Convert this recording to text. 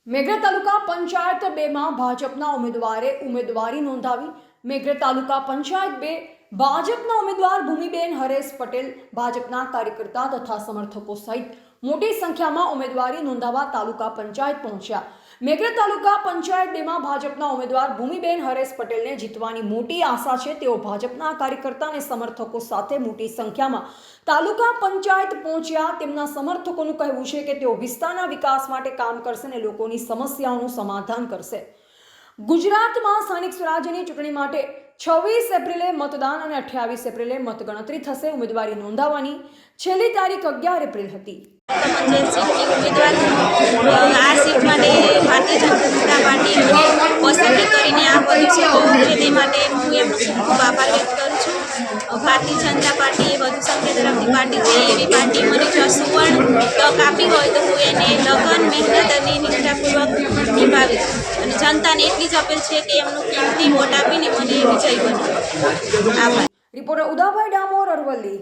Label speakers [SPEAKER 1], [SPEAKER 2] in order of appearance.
[SPEAKER 1] મેઘરજ તાલુકા પંચાયત 2 માં ભાજપના ઉમેદવારે ઉમેદવારી નોંધાવી। મેઘરજ તાલુકા પંચાયત 2 ભાજપના ઉમેદવાર ભૂમિબેન હરેશ પટેલ ભાજપના કાર્યકર્તા તથા સમર્થકો સહિત મોટી સંખ્યામાં ઉમેદવારી નોંધાવવા તાલુકા પંચાયત પહોંચ્યા। મેઘરજ તાલુકા પંચાયત 2 માં ભાજપના ઉમેદવાર ભૂમિબેન હરેશ પટેલને જીતવાની મોટી આશા છે। તેઓ ભાજપના કાર્યકર્તા અને સમર્થકો સાથે મોટી સંખ્યામાં તાલુકા પંચાયત પહોંચ્યા। તેમના સમર્થકોનું કહેવું છે કે તેઓ વિસ્તારના વિકાસ માટે કામ કરશે અને લોકોની સમસ્યાઓનું સમાધાન કરશે। ગુજરાતમાં સ્થાનિક સ્વરાજ્યની ચૂંટણી માટે 26 એપ્રિલે મતદાન અને 28 એપ્રિલે મતગણતરી થશે। ઉમેદવારી નોંધાવવાની છેલ્લી તારીખ 11 એપ્રિલ હતી।
[SPEAKER 2] આ સીટ માટે ભારતીય જનતા પાર્ટી પસંદગી કરીને આ બધી સીટો છે તે માટે હું એમનો ખૂબ આભાર વ્યક્ત કરું છું। ભારતીય જનતા પાર્ટી એ વધુ સંખ્યા ધરાવતી પાર્ટી છે। એવી પાર્ટી મને જો સુવર્ણ તક આપી હોય તો હું એને લગન મહેનત અને નિષ્ઠાપૂર્વક નિભાવીશ અને જનતાને એટલી જ અપીલ છે કે એમનું કિંમતી વોટ આપીને મને વિજય બનાવે। આભાર।
[SPEAKER 1] રિપોર્ટર ઉદાભાઈ ડામોર, અરવલ્લી।